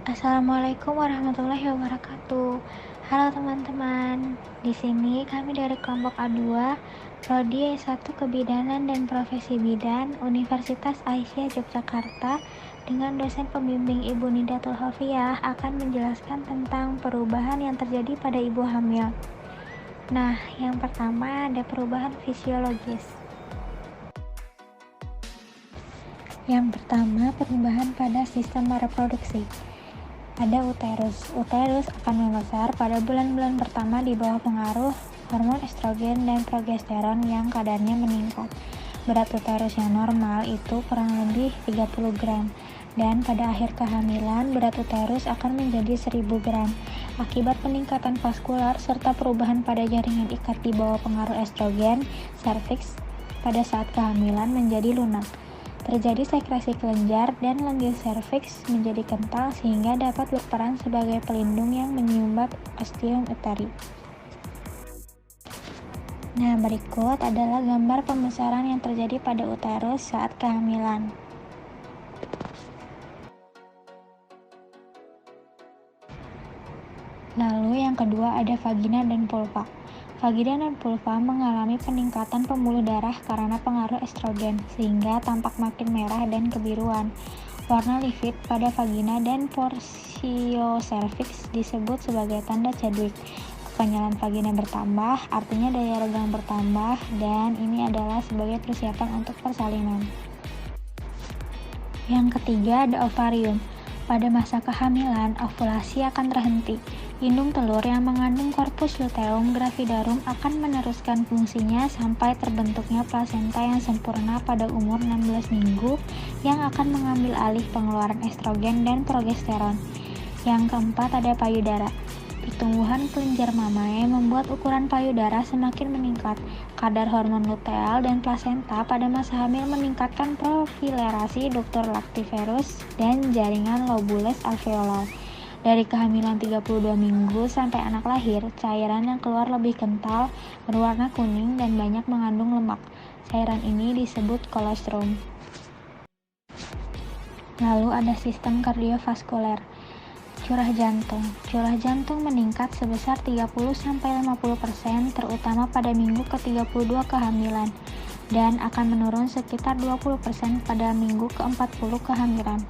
Assalamualaikum warahmatullahi wabarakatuh. Halo teman-teman, di sini kami dari kelompok A2, Prodi S1 Kebidanan dan Profesi Bidan, Universitas Aisyah Yogyakarta, dengan dosen pembimbing Ibu Nidatul Hofiah akan menjelaskan tentang perubahan yang terjadi pada ibu hamil. Nah, yang pertama ada perubahan fisiologis. Yang pertama, perubahan pada sistem reproduksi. Ada uterus. Uterus akan membesar pada bulan-bulan pertama di bawah pengaruh hormon estrogen dan progesteron yang kadarnya meningkat. Berat uterus yang normal itu kurang lebih 30 gram, dan pada akhir kehamilan berat uterus akan menjadi 1000 gram. Akibat peningkatan vaskular serta perubahan pada jaringan ikat di bawah pengaruh estrogen, serviks pada saat kehamilan menjadi lunak. Terjadi sekresi kelenjar dan lendir serviks menjadi kental sehingga dapat berperan sebagai pelindung yang menyumbat ostium uteri. Nah, berikut adalah gambar pembesaran yang terjadi pada uterus saat kehamilan. Lalu yang kedua ada vagina dan vulva. Vagina dan vulva mengalami peningkatan pembuluh darah karena pengaruh estrogen, sehingga tampak makin merah dan kebiruan. Warna livid pada vagina dan porsio serviks disebut sebagai tanda Chadwick. Kekenyalan vagina bertambah, artinya daya regang bertambah, dan ini adalah sebagai persiapan untuk persalinan. Yang ketiga ada ovarium. Pada masa kehamilan, ovulasi akan terhenti. Indung telur yang mengandung corpus luteum gravidarum akan meneruskan fungsinya sampai terbentuknya plasenta yang sempurna pada umur 16 minggu yang akan mengambil alih pengeluaran estrogen dan progesteron. Yang keempat ada payudara. Pertumbuhan kelenjar mamae membuat ukuran payudara semakin meningkat. Kadar hormon luteal dan plasenta pada masa hamil meningkatkan profilerasi ductus lactiferus dan jaringan lobulus alveolar. Dari kehamilan 32 minggu sampai anak lahir, cairan yang keluar lebih kental, berwarna kuning dan banyak mengandung lemak. Cairan ini disebut kolostrum. Lalu ada sistem kardiovaskuler. Curah jantung meningkat sebesar 30-50% terutama pada minggu ke-32 kehamilan dan akan menurun sekitar 20% pada minggu ke-40 kehamilan.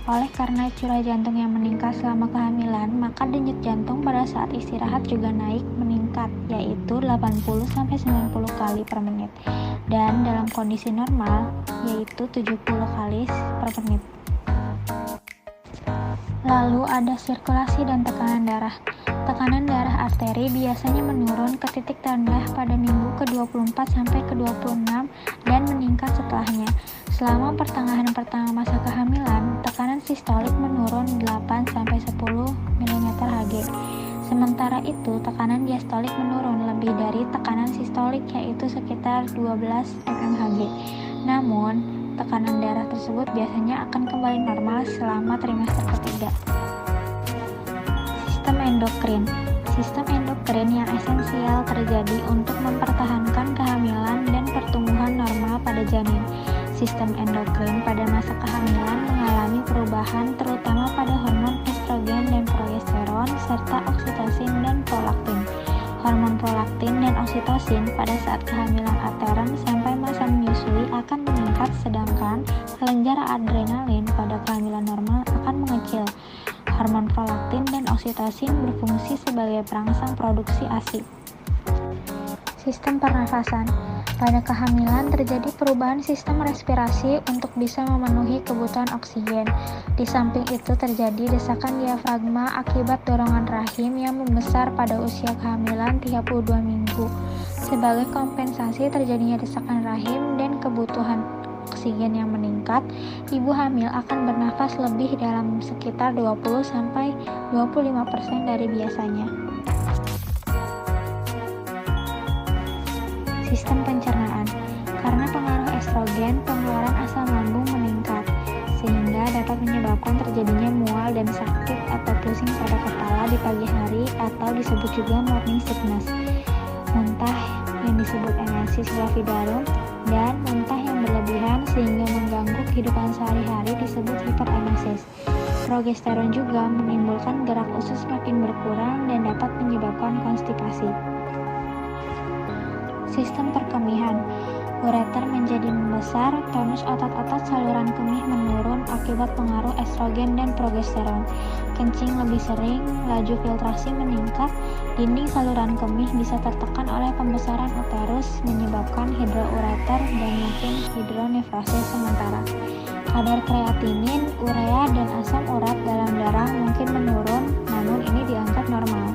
Oleh karena curah jantung yang meningkat selama kehamilan, maka denyut jantung pada saat istirahat juga naik meningkat, yaitu 80-90 kali per menit, dan dalam kondisi normal yaitu 70 kali per menit. Lalu ada sirkulasi dan tekanan darah. Tekanan darah arteri biasanya menurun ke titik terendah pada minggu ke-24 sampai ke-26 dan meningkat setelahnya. Selama pertengahan pertama masa kehamilan, tekanan sistolik menurun 8 sampai 10 mm Hg. Sementara itu, tekanan diastolik menurun lebih dari tekanan sistolik yaitu sekitar 12 mmHg. Namun, tekanan darah tersebut biasanya akan kembali normal selama trimester ketiga. Sistem endokrin yang esensial terjadi untuk mempertahankan kehamilan dan pertumbuhan normal pada janin. Sistem endokrin pada masa kehamilan mengalami perubahan terutama pada hormon estrogen dan progesteron serta oksitosin dan prolaktin. Hormon prolaktin dan oksitosin pada saat kehamilan aterem sampai masa menyusui akan meningkat, sedangkan kelenjar adrenalin pada kehamilan normal akan mengecil. Hormon prolaktin dan oksitosin berfungsi sebagai perangsang produksi ASI. Sistem pernafasan. Pada kehamilan terjadi perubahan sistem respirasi untuk bisa memenuhi kebutuhan oksigen. Di samping itu terjadi desakan diafragma akibat dorongan rahim yang membesar pada usia kehamilan 32 minggu. Sebagai kompensasi terjadinya desakan rahim dan kebutuhan oksigen yang meningkat, ibu hamil akan bernafas lebih dalam sekitar 20-25% dari biasanya. Sistem pencernaan. Karena pengaruh estrogen, pengeluaran asam lambung meningkat, sehingga dapat menyebabkan terjadinya mual dan sakit atau pusing pada kepala di pagi hari atau disebut juga morning sickness. Muntah yang disebut emesis gravidarum dan muntah yang berlebihan sehingga mengganggu kehidupan sehari-hari disebut hiperemesis. Progesteron juga menimbulkan gerak usus makin berkurang dan dapat menyebabkan konstipasi. Sistem perkemihan. Ureter menjadi membesar, tonus otot-otot saluran kemih menurun akibat pengaruh estrogen dan progesteron. Kencing lebih sering, laju filtrasi meningkat, dinding saluran kemih bisa tertekan oleh pembesaran uterus menyebabkan hidroureter dan mungkin hidronefrosis sementara. Kadar kreatinin, urea, dan asam urat dalam darah mungkin menurun, namun ini dianggap normal.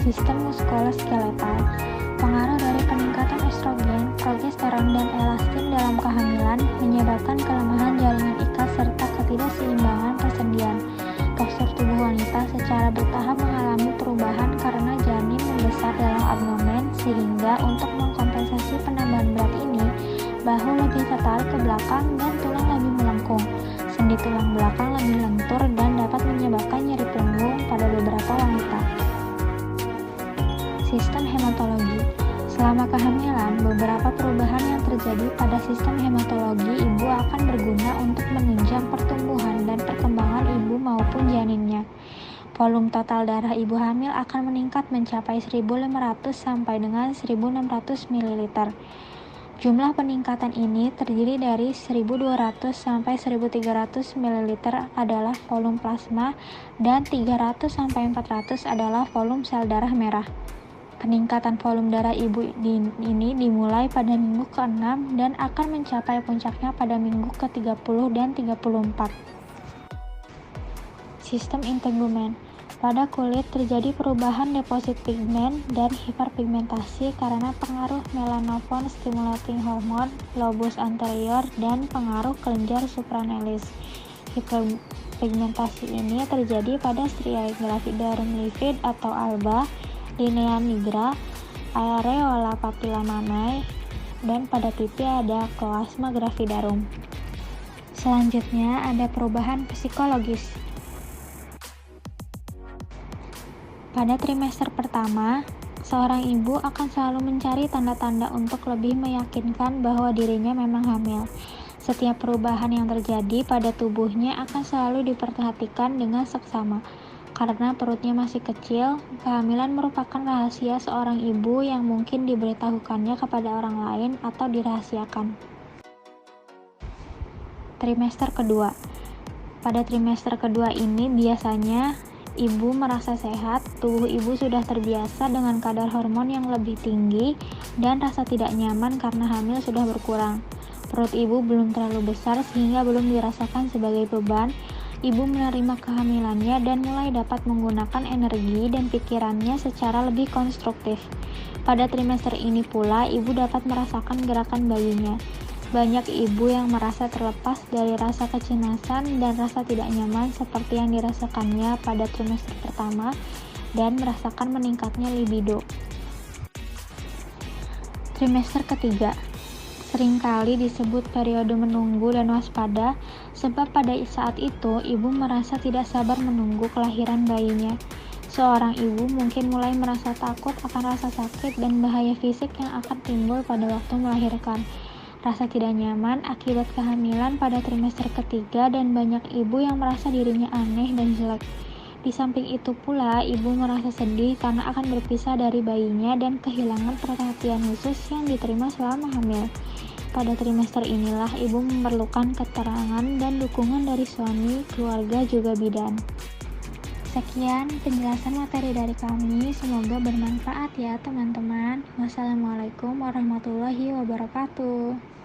Sistem muskuloskeletal. Pengaruh dari peningkatan estrogen, progesteron, dan elastin dalam kehamilan menyebabkan kelemahan jaringan ikat serta ketidakseimbangan persendian. Postur tubuh wanita secara bertahap mengalami perubahan karena janin membesar dalam abdomen, sehingga untuk mengkompensasi penambahan berat ini, bahu lebih tertarik ke belakang dan tulang lebih melengkung. Sendi tulang belakang lebih lentur dan dapat menyebabkan nyeri punggung pada beberapa wanita. Sistem hematologi. Selama kehamilan, beberapa perubahan yang terjadi pada sistem hematologi ibu akan berguna untuk menunjang pertumbuhan dan perkembangan ibu maupun janinnya. Volume total darah ibu hamil akan meningkat mencapai 1.500 sampai dengan 1.600 ml. Jumlah peningkatan ini terdiri dari 1.200 sampai 1.300 ml adalah volume plasma dan 300 sampai 400 adalah volume sel darah merah. Peningkatan volume darah ibu ini dimulai pada minggu ke-6 dan akan mencapai puncaknya pada minggu ke-30 dan 34. Sistem integumen. Pada kulit terjadi perubahan deposit pigmen dan hiperpigmentasi karena pengaruh melanocortin stimulating hormone, lobus anterior, dan pengaruh kelenjar supranelis. Hiperpigmentasi ini terjadi pada striae gravidarum livid atau alba, linea nigra, areola papilla mamae, dan pada pipi ada kloasma gravidarum. Selanjutnya ada perubahan psikologis. Pada trimester pertama, seorang ibu akan selalu mencari tanda-tanda untuk lebih meyakinkan bahwa dirinya memang hamil. Setiap perubahan yang terjadi pada tubuhnya akan selalu diperhatikan dengan seksama. Karena perutnya masih kecil, kehamilan merupakan rahasia seorang ibu yang mungkin diberitahukannya kepada orang lain atau dirahasiakan. Trimester kedua. Pada trimester kedua ini biasanya ibu merasa sehat, tubuh ibu sudah terbiasa dengan kadar hormon yang lebih tinggi, dan rasa tidak nyaman karena hamil sudah berkurang. Perut ibu belum terlalu besar sehingga belum dirasakan sebagai beban. Ibu menerima kehamilannya dan mulai dapat menggunakan energi dan pikirannya secara lebih konstruktif. Pada trimester ini pula, ibu dapat merasakan gerakan bayinya. Banyak ibu yang merasa terlepas dari rasa kecemasan dan rasa tidak nyaman seperti yang dirasakannya pada trimester pertama dan merasakan meningkatnya libido. Trimester ketiga seringkali disebut periode menunggu dan waspada, sebab pada saat itu ibu merasa tidak sabar menunggu kelahiran bayinya. Seorang ibu mungkin mulai merasa takut akan rasa sakit dan bahaya fisik yang akan timbul pada waktu melahirkan. Rasa tidak nyaman akibat kehamilan pada trimester ketiga dan banyak ibu yang merasa dirinya aneh dan jelek. Di samping itu pula, ibu merasa sedih karena akan berpisah dari bayinya dan kehilangan perhatian khusus yang diterima selama hamil. Pada trimester inilah ibu memerlukan keterangan dan dukungan dari suami, keluarga, juga bidan. Sekian penjelasan materi dari kami, semoga bermanfaat ya teman-teman. Wassalamualaikum warahmatullahi wabarakatuh.